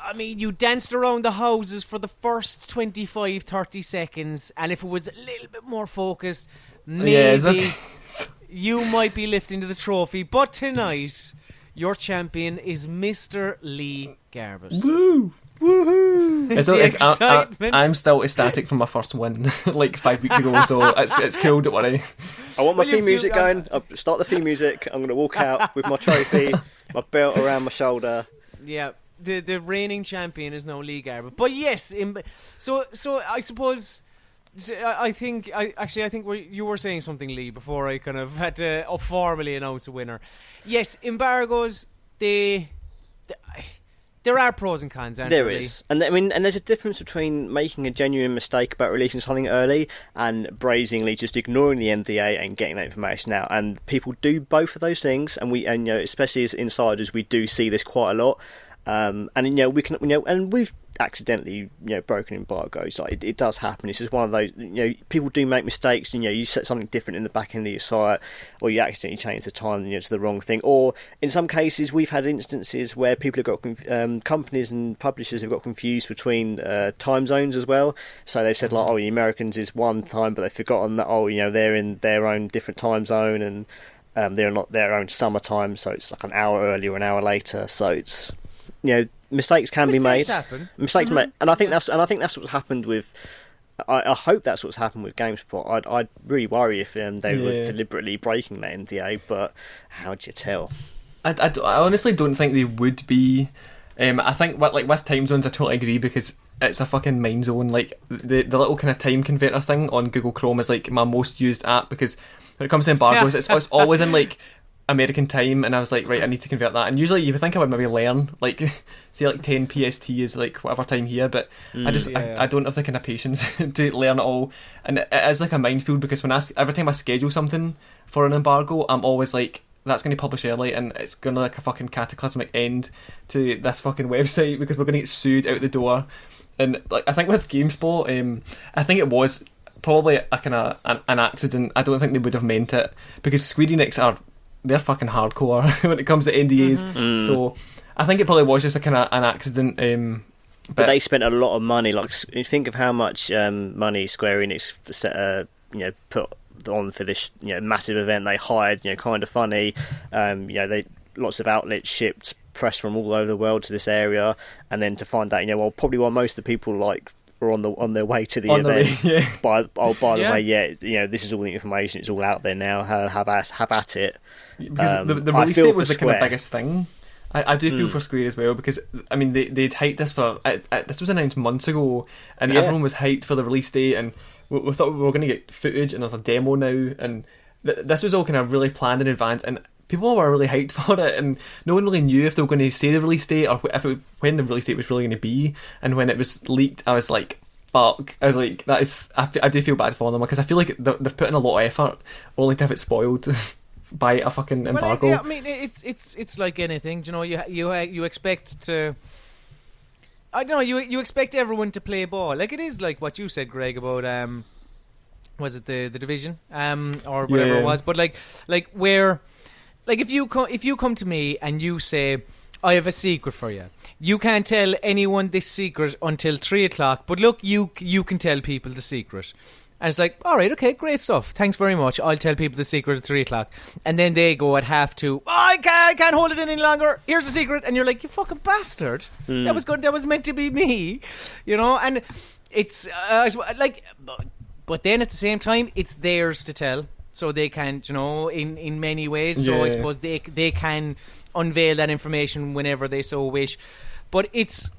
I mean, you danced around the houses for the first 25, 30 seconds, and if it was a little bit more focused, maybe you might be lifting to the trophy. But tonight, your champion is Mr. Lee Garbus. Woo! Woohoo! I'm still ecstatic from my first win, 5 weeks ago, so it's cool, don't worry. I want my theme music going. I'll start the theme music. I'm going to walk out with my trophy, my belt around my shoulder. Yeah. The reigning champion is now Lee Garber. But yes, so I suppose, I think you were saying something, Lee, before I kind of had to formally announce a winner. Yes, embargoes, there are pros and cons, aren't there? There is. And there's a difference between making a genuine mistake about releasing something early and brazenly just ignoring the NDA and getting that information out. And people do both of those things, and especially as insiders, we do see this quite a lot. And we can, and we've accidentally broken embargoes. Like it does happen. It's just one of those. People do make mistakes. You set something different in the back end of your site, or you accidentally change the time to the wrong thing. Or in some cases, we've had instances where people have got companies and publishers have got confused between time zones as well. So they've said like, the Americans is one time, but they've forgotten that they're in their own different time zone, and they're not their own summertime, so it's like an hour earlier or an hour later. So it's mistakes can be made. Mistakes made, and I think that's what's happened with. I hope that's what's happened with GameSpot. I'd really worry if they were deliberately breaking that NDA, but how'd you tell? I honestly don't think they would be. I think with time zones, I totally agree, because it's a fucking mind zone. Like the little kind of time converter thing on Google Chrome is like my most used app, because when it comes to embargoes, it's always in like American time, and I was like, right, I need to convert that. And usually you would think I would maybe learn, like, say like 10 PST is like whatever time here, but I don't have the kind of patience to learn it all. And it is like a minefield, because every time I schedule something for an embargo, I'm always like, that's going to publish early, and it's going to like a fucking cataclysmic end to this fucking website, because we're going to get sued out the door. And like, I think with GameSpot, I think it was probably a kind of an accident. I don't think they would have meant it, because Square Enix they're fucking hardcore when it comes to NDAs. So I think it probably was just a kind of an accident. But they spent a lot of money. Like, think of how much money Square Enix put on for this massive event. They hired Kind of Funny. They lots of outlets shipped press from all over the world to this area, and then to find out probably while most of the people were on their way to the event. By the way, this is all the information. It's all out there now. Have at it. Because the release date was the kind of biggest thing. I do feel for Square as well, because I mean they'd hyped this for this was announced months ago, and everyone was hyped for the release date, and we thought we were going to get footage, and there's a demo now, and this was all kind of really planned in advance, and people were really hyped for it, and no one really knew if they were going to say the release date, or when the release date was really going to be. And when it was leaked, I was like, fuck. I was like, I do feel bad for them, because I feel like they've put in a lot of effort only to have it spoiled by a fucking embargo. Well, I mean, it's like anything. You expect to. I don't know. You expect everyone to play ball. Like, it is like what you said, Greg, about was it the Division or whatever it was? But like where. Like, if you come to me and you say, I have a secret for you. You can't tell anyone this secret until 3 o'clock, but look, you can tell people the secret. And it's like, all right, okay, great stuff. Thanks very much. I'll tell people the secret at 3 o'clock. And then they go at half to, I can't hold it in any longer. Here's the secret. And you're like, you fucking bastard. That was good. That was meant to be me. And it's like, but then at the same time, it's theirs to tell. So they can, in many ways. So I suppose they can unveil that information whenever they so wish. But it's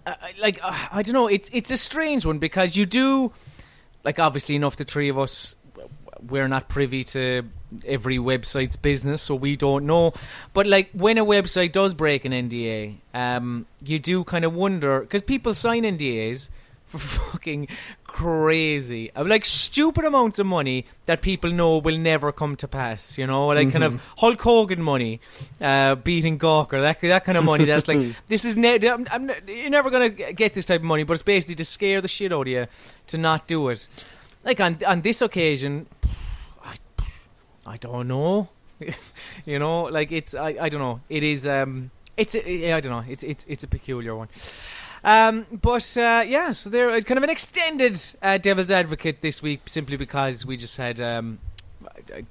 I don't know. It's a strange one, because you do, like, obviously enough the three of us, we're not privy to every website's business, so we don't know. But like, when a website does break an NDA, you do kind of wonder, because people sign NDAs for fucking crazy, like stupid amounts of money that people know will never come to pass, like kind of Hulk Hogan money, beating Gawker, that kind of money that's like, this is you're never gonna get this type of money, but it's basically to scare the shit out of you to not do it. Like on this occasion, I don't know, like it's I don't know. It is I don't know. It's a peculiar one. So they're kind of an extended Devil's Advocate this week, simply because we just had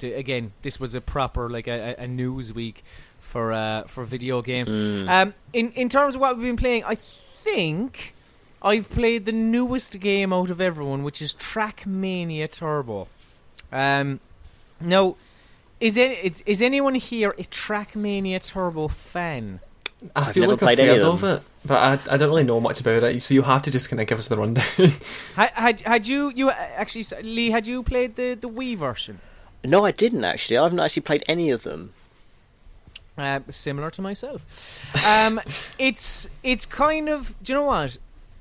again, this was a proper like a news week for video games. In terms of what we've been playing, I think I've played the newest game out of everyone, which is TrackMania Turbo. Now, is anyone here a TrackMania Turbo fan? I feel like I've heard of it, but I don't really know much about it, so you have to just kind of give us the rundown. Had you actually, Lee, had you played the Wii version? No, I didn't actually. I haven't actually played any of them. Similar to myself. It's kind of, do you know what?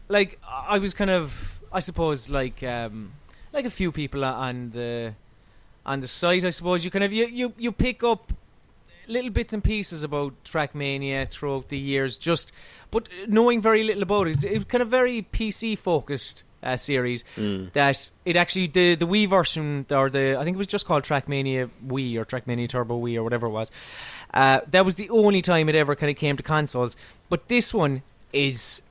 Like, I was kind of, I suppose, like a few people on the site, I suppose you kind of you pick up little bits and pieces about TrackMania throughout the years, but knowing very little about it. It was kind of very PC focused series. That it actually the Wii version, or I think it was just called TrackMania Wii or TrackMania Turbo Wii or whatever it was. That was the only time it ever kind of came to consoles. But this one is,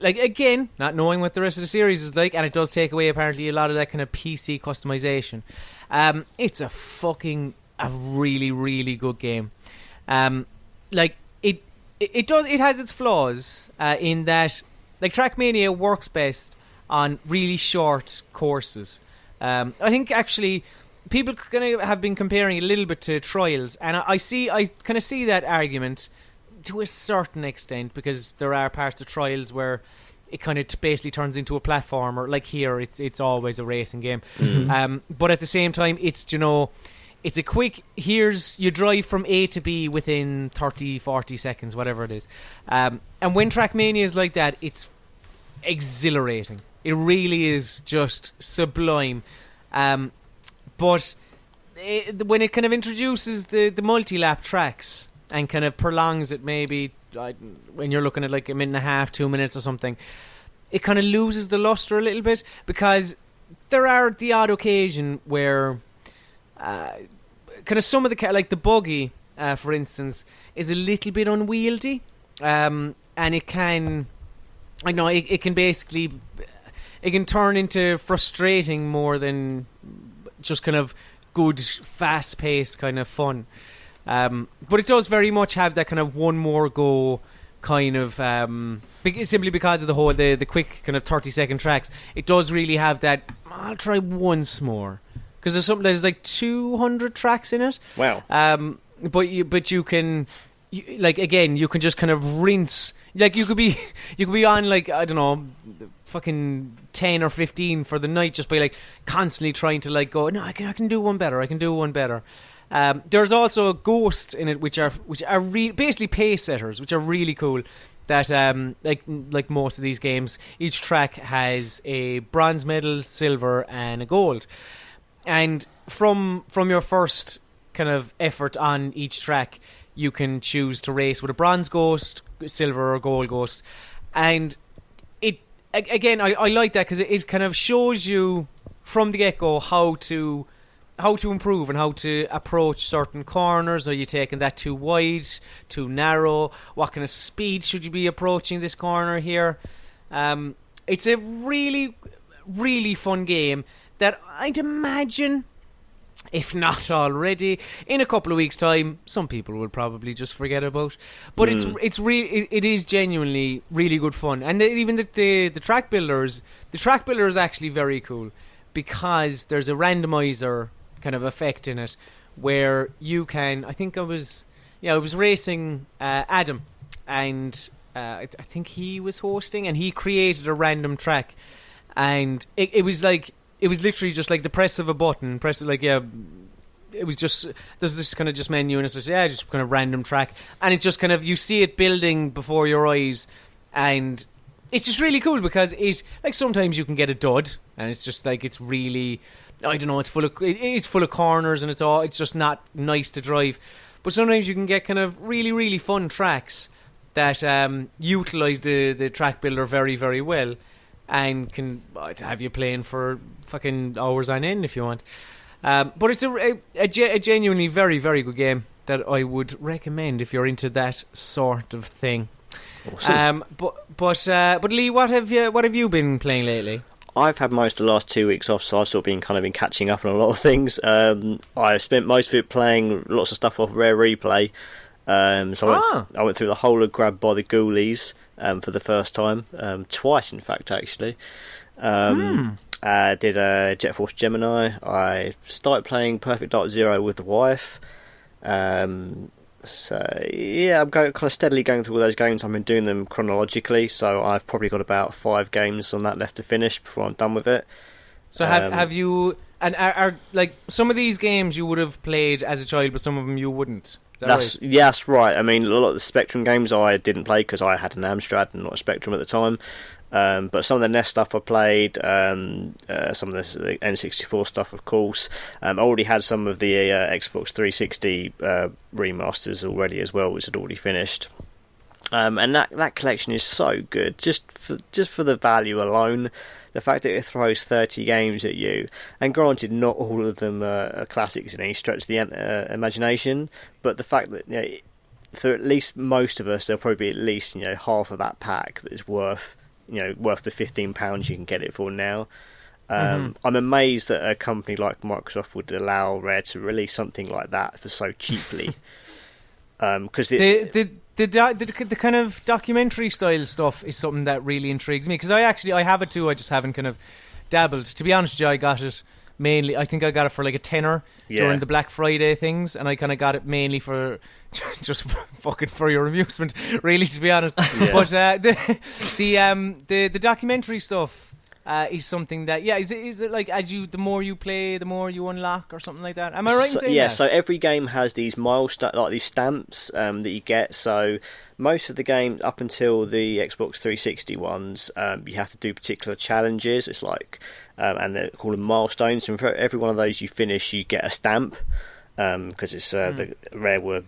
like, again, not knowing what the rest of the series is like, and it does take away apparently a lot of that kind of PC customization. It's a really, really good game. Like, it has its flaws in that, like, TrackMania works best on really short courses. I think actually people kind of have been comparing it a little bit to Trials, and I kind of see that argument to a certain extent, because there are parts of Trials where it kind of basically turns into a platformer. Like here, it's always a racing game. But at the same time, it's a quick, you drive from A to B within 30, 40 seconds, whatever it is. And when TrackMania is like that, it's exhilarating. It really is just sublime. But when it kind of introduces the multi-lap tracks and kind of prolongs it, maybe when you're looking at like a minute and a half, 2 minutes or something, it kind of loses the luster a little bit, because there are the odd occasion where kind of some of like the buggy, for instance, is a little bit unwieldy, and it can, it can basically, it can turn into frustrating more than just kind of good, fast-paced kind of fun. But it does very much have that kind of one more go kind of, simply because of the quick kind of 30-second tracks. It does really have that, I'll try once more. Because there's like 200 tracks in it. Wow. But you can, again, you can just kind of rinse. Like you could be on, like, I don't know, fucking 10 or 15 for the night, just by like constantly trying to like go, no, I can do one better. I can do one better. There's also ghosts in it, which are basically pace setters, which are really cool. That like most of these games, each track has a bronze medal, silver, and a gold. And from your first kind of effort on each track, you can choose to race with a bronze ghost, silver or gold ghost. And it, again, I like that, because it kind of shows you from the get-go how to improve and how to approach certain corners. Are you taking that too wide, too narrow? What kind of speed should you be approaching this corner here? It's a really, really fun game that I'd imagine, if not already, in a couple of weeks' time, some people will probably just forget about. But it is genuinely really good fun. And even the track builder is actually very cool, because there's a randomizer kind of effect in it where you can, I was racing Adam, and I think he was hosting, and he created a random track, and it was literally just like the press of a button, it was just, there's this kind of just menu, and it's just just kind of random track, and it's just kind of, you see it building before your eyes, and it's just really cool, because it's like sometimes you can get a dud, and it's just like, it's really, I don't know, it's full of corners, and it's just not nice to drive. But sometimes you can get kind of really, really fun tracks that utilise the track builder very, very well, and can have you playing for fucking hours on end if you want. But it's a genuinely very, very good game that I would recommend if you're into that sort of thing. Awesome. But Lee, what have you been playing lately? I've had most of the last 2 weeks off, so I've sort of been catching up on a lot of things. I spent most of it playing lots of stuff off Rare Replay. I went through the whole of Grabbed by the Ghoulies for the first time, twice in fact, actually. I did Jet Force Gemini. I started playing Perfect Dark Zero with the wife. So yeah, I'm kind of steadily going through all those games. I've been doing them chronologically, so I've probably got about 5 games on that left to finish before I'm done with it. So have you? And are like some of these games you would have played as a child, but some of them you wouldn't. Right? Yeah, that's right. I mean, a lot of the Spectrum games I didn't play because I had an Amstrad and not a Spectrum at the time. But some of the NES stuff I played, some of the N64 stuff, of course. I already had some of the Xbox 360 remasters already as well, which had already finished. And that collection is so good, just for the value alone. The fact that it throws 30 games at you, and granted, not all of them are classics in any stretch of the imagination, but the fact that for at least most of us, there'll probably be at least half of that pack that is worth the £15 you can get it for now. I'm amazed that a company like Microsoft would allow Rare to release something like that for so cheaply. Because the kind of documentary style stuff is something that really intrigues me, because I have it too. I just haven't kind of dabbled. To be honest with you, I got it mainly. I think I got it for like a tenner during the Black Friday things, and I kind of got it mainly for just fucking for your amusement, really. To be honest, but the documentary stuff. Is something that is it like the more you play, the more you unlock, or something like that? Am I right in saying that? So every game has these like these stamps that you get. So most of the game up until the Xbox 360 ones, you have to do particular challenges. It's like and they're called milestones. And for every one of those you finish, you get a stamp. Because it's the Rare were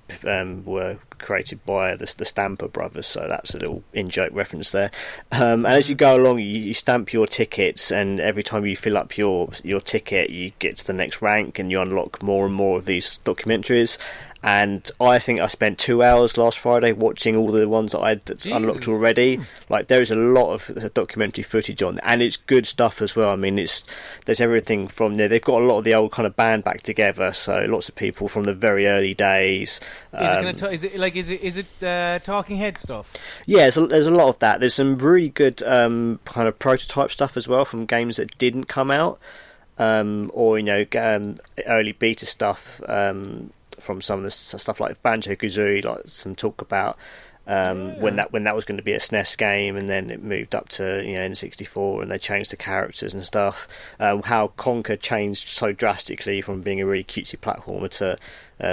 created by the Stamper brothers, so that's a little in-joke reference there. And as you go along, you stamp your tickets, and every time you fill up your ticket, you get to the next rank, and you unlock more and more of these documentaries. And I think I spent 2 hours last Friday watching all the ones that I'd unlocked already. Like, there is a lot of documentary footage on, and it's good stuff as well. I mean, there's everything from there. They've got a lot of the old kind of band back together, so lots of people from the very early days. Is it Talking Head stuff? Yeah, there's a lot of that. There's some really good kind of prototype stuff as well from games that didn't come out, or early beta stuff. From some of the stuff like Banjo-Kazooie, like some talk about when that was going to be a SNES game, and then it moved up to N64, and they changed the characters and stuff. How Conker changed so drastically from being a really cutesy platformer to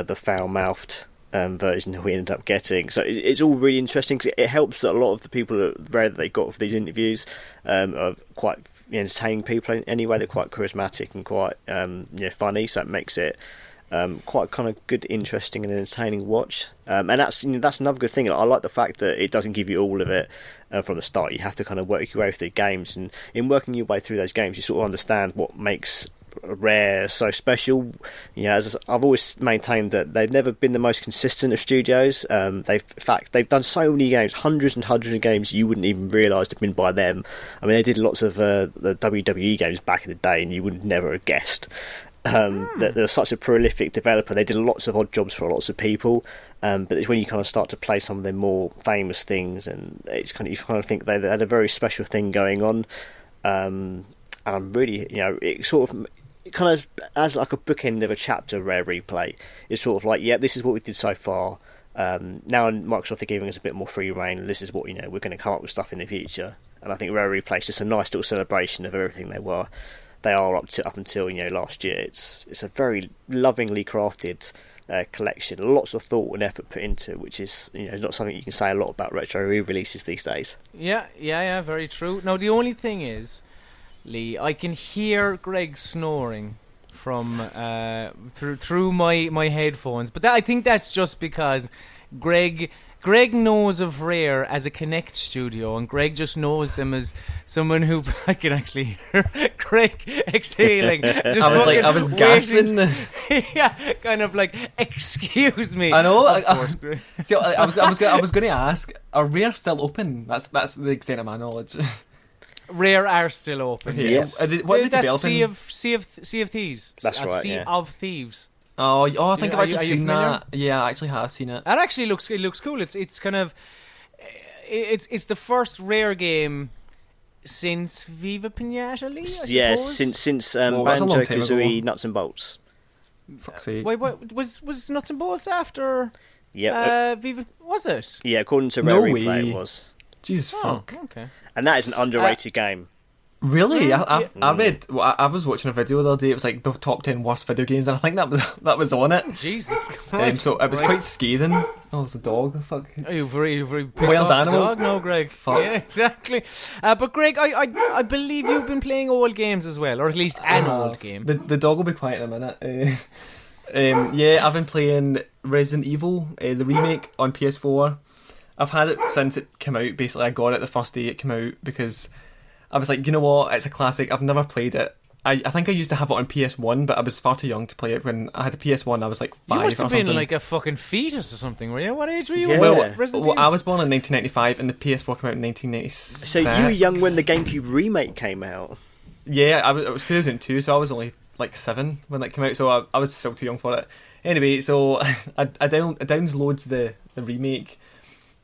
the foul-mouthed version that we ended up getting. So it's all really interesting, because it helps that a lot of the people that they got for these interviews are quite entertaining people anyway. They're quite charismatic and quite funny, so it makes it quite kind of good, interesting and entertaining watch. And that's another good thing. I like the fact that it doesn't give you all of it from the start. You have to kind of work your way through the games, and in working your way through those games, you sort of understand what makes Rare so special. As I've always maintained, that they've never been the most consistent of studios. They've done so many games, hundreds and hundreds of games you wouldn't even realise had been by them. I mean, they did lots of the WWE games back in the day, and you would never have guessed. That they're such a prolific developer. They did lots of odd jobs for lots of people, but it's when you kind of start to play some of their more famous things, and you kind of think they had a very special thing going on. And I'm really, it kind of as like a bookend of a chapter. Rare Replay is sort of like, this is what we did so far. Now Microsoft are giving us a bit more free reign. This is what we're going to come up with stuff in the future, and I think Rare Replay is just a nice little celebration of everything they are up until last year. It's a very lovingly crafted collection, lots of thought and effort put into it, which is not something you can say a lot about retro re-releases these days. Yeah, very true. Now the only thing is, Lee, I can hear Greg snoring from through my headphones, but I think that's just because Greg knows of Rare as a Kinect studio, and Greg just knows them as someone who I can actually hear Greg exhaling. I was gasping. Yeah, kind of like, excuse me. I know. Of course, Greg. See, I was going to ask, are Rare still open? That's the extent of my knowledge. Rare are still open. Yes. What are they that's developing? Sea of Thieves. That's right. Sea of Thieves. Oh, I think I've actually seen familiar? that. Yeah, I actually have seen it. It actually looks cool. It's kind of it's the first Rare game since Viva Pinata, Lee, I suppose. Yes, since Banjo-Kazooie Nuts and Bolts. Fuck's sake. Wait, what was Nuts and Bolts after? Yeah, Viva, was it? Yeah, according to Rare No Replay, way. it was. Jesus fuck. Okay. And that is an underrated game. Really? I read. Well, I was watching a video the other day. It was like the top 10 worst video games, and I think that was on it. Jesus Christ! So it was quite scathing. Oh, there's a dog. Fuck. Are you very pissed Wild off animal? the dog? No, Greg. Fuck. Yeah, exactly. But Greg, I believe you've been playing old games as well, or at least an old game. The dog will be quiet in a minute. Yeah, I've been playing Resident Evil, the remake on PS4. I've had it since it came out. Basically, I got it the first day it came out because I was like, you know what, it's a classic. I've never played it. I think I used to have it on PS1, but I was far too young to play it. When I had a PS1, I was like 5 You must have or something. been like a fucking fetus or something, were you? What age were you? Yeah. Well, I was born in 1995 and the PS4 came out in 1996. So you were young when the GameCube remake came out. Yeah, it was 2002, so I was only like 7 when that came out, so I was still too young for it. Anyway, so I downloaded the remake,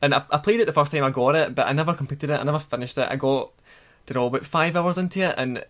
and I played it the first time I got it, but I never completed it, I never finished it. I got about 5 hours into it, and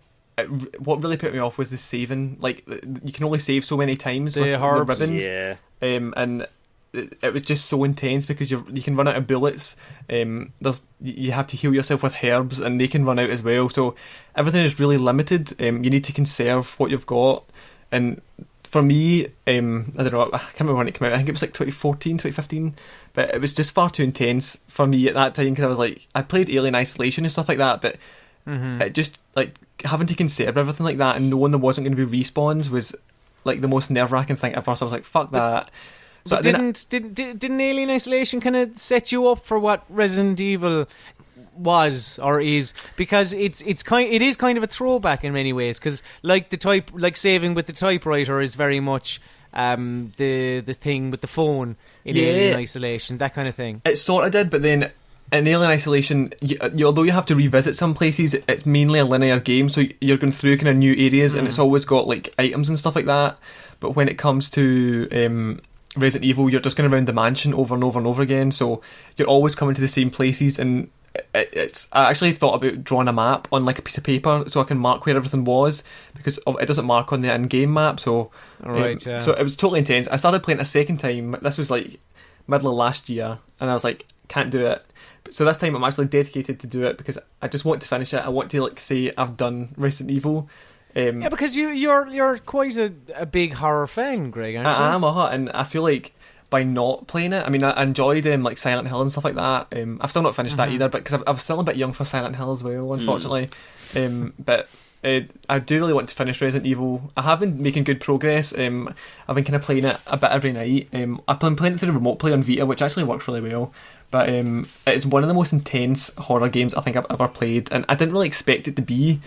what really put me off was the saving. Like, you can only save so many times with the ribbons. Yeah. And it was just so intense because you can run out of bullets. You have to heal yourself with herbs, and they can run out as well. So everything is really limited. You need to conserve what you've got. And for me, I don't know, I can't remember when it came out. I think it was like 2014, 2015. But it was just far too intense for me at that time because I was like, I played Alien Isolation and stuff like that, but it just, like, having to conserve everything like that and knowing there wasn't going to be respawns was like the most nerve-wracking thing ever. So I was like, fuck that. So but didn't Alien Isolation kind of set you up for what Resident Evil was or is? Because it is kind of a throwback in many ways. Because like saving with the typewriter is very much the thing with the phone in Alien Isolation, that kind of thing. It sort of did, but then in Alien Isolation, although you have to revisit some places, it's mainly a linear game, so you're going through kind of new areas, and it's always got like items and stuff like that. But when it comes to Resident Evil, you're just going around the mansion over and over and over again, so you're always coming to the same places. And I actually thought about drawing a map on like a piece of paper so I can mark where everything was, because it doesn't mark on the in-game map. So so it was totally intense. I started playing it a second time. This was like middle of last year, and I was like, can't do it. So this time I'm actually dedicated to do it because I just want to finish it. I want to like say I've done Resident Evil. Yeah, because you're quite a big horror fan, Greg, aren't you? I am, and I feel like by not playing it, I mean, I enjoyed like Silent Hill and stuff like that. I've still not finished that either, but because I'm still a bit young for Silent Hill as well, unfortunately. But I do really want to finish Resident Evil. I have been making good progress. I've been kind of playing it a bit every night. I've been playing it through remote play on Vita, which actually works really well. But it's one of the most intense horror games I think I've ever played, and I didn't really expect it to be.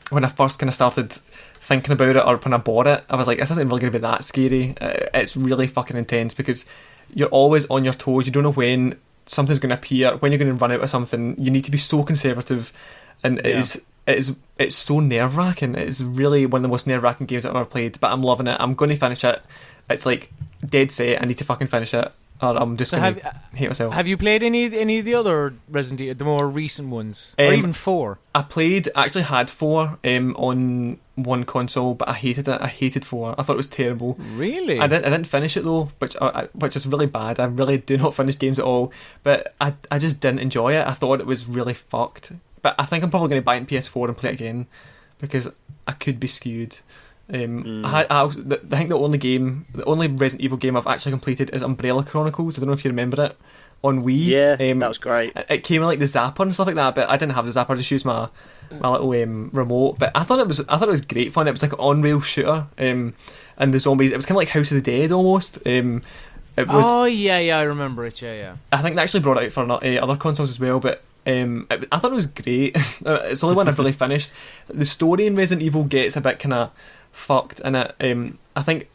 When I first kind of started thinking about it, or when I bought it, I was like, this isn't really going to be that scary. It's really fucking intense because you're always on your toes. You don't know when something's going to appear, when you're going to run out of something. You need to be so conservative, and it's so nerve-wracking. It's really one of the most nerve-wracking games I've ever played, but I'm loving it. I'm going to finish it. It's like dead set. I need to fucking finish it, or I'm just going to hate myself. Have you played any of the other Resident Evil, the more recent ones, or even 4? I actually had 4 on one console, but I hated it. I hated 4. I thought it was terrible. Really? I didn't finish it though, which is really bad. I really do not finish games at all. But I just didn't enjoy it. I thought it was really fucked. But I think I'm probably going to buy it in PS4 and play it again because I could be skewed. I think the only Resident Evil game I've actually completed is Umbrella Chronicles. I don't know if you remember it on Wii. Yeah, that was great. It came with like the zapper and stuff like that, but I didn't have the zapper. I just used my little remote. But I thought it was great fun. It was like an on-rail shooter, and the zombies. It was kind of like House of the Dead almost. It was, I remember it. Yeah. I think they actually brought it out for other consoles as well, but. I thought it was great. It's the only one I've really finished. The story in Resident Evil gets a bit kind of fucked, and I think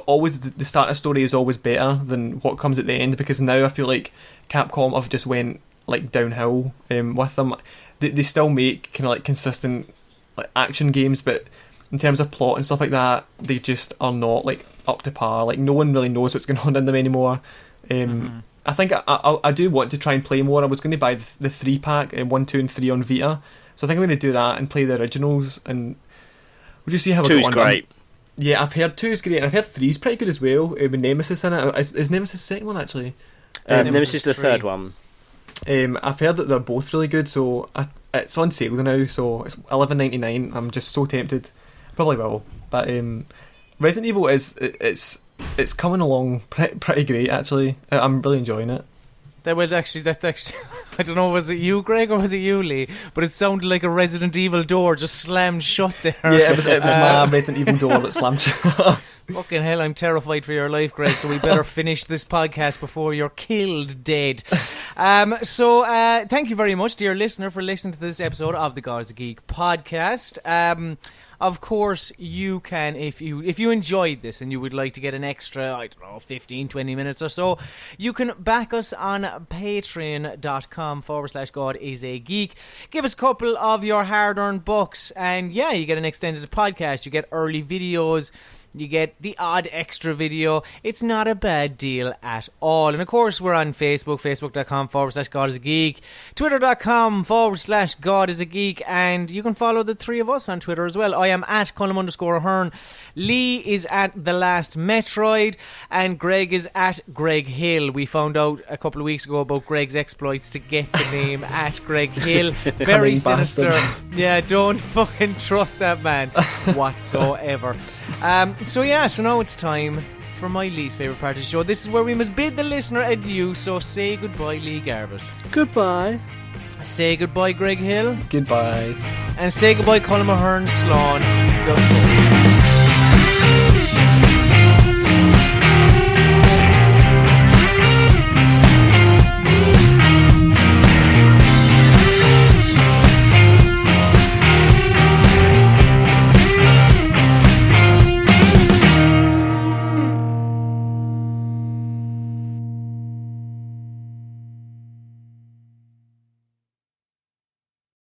always the start of story is always better than what comes at the end, because now I feel like Capcom have just went like downhill with them. They still make kind of like consistent like action games, but in terms of plot and stuff like that, they just are not like up to par. Like no one really knows what's going on in them anymore. I think I do want to try and play more. I was going to buy the 3-pack, 1, 2 and 3 on Vita, so I think I'm going to do that and play the originals, and we'll just see how it goes. 2's great. Yeah, I've heard 2's great, and I've heard 3's pretty good as well, with Nemesis in it. Is Nemesis the second one actually? Nemesis is the third one. I've heard that they're both really good, so it's on sale now, so it's $11.99. I'm just so tempted. Probably will, but Resident Evil it's coming along pretty great actually. I'm really enjoying it. That's actually, I don't know, was it you, Greg, or was it you, Lee? But it sounded like a Resident Evil door just slammed shut there. Yeah, it was my Resident Evil door that slammed shut. Fucking hell, I'm terrified for your life, Greg, so we better finish this podcast before you're killed dead. So thank you very much, dear listener, for listening to this episode of the God is a Geek podcast. Of course, you can, if you enjoyed this and you would like to get an extra, 15, 20 minutes or so, you can back us on patreon.com/God is a Geek. Give us a couple of your hard-earned bucks, and yeah, you get an extended podcast, you get early videos, you get the odd extra video. It's not a bad deal at all. And of course, we're on Facebook, facebook.com/God is a Geek, twitter.com/God is a Geek, and you can follow the three of us on Twitter as well. I am at Colm_Ahern. Lee is at The Last Metroid, and Greg is at Greg Hill. We found out a couple of weeks ago about Greg's exploits to get the name at Greg Hill. Very sinister. Yeah, don't fucking trust that man whatsoever. So now it's time for my least favourite part of the show. This is where we must bid the listener adieu, so say goodbye, Lee Garbutt. Goodbye. Say goodbye, Greg Hill. Goodbye. And say goodbye, Colm Ahern Sloan.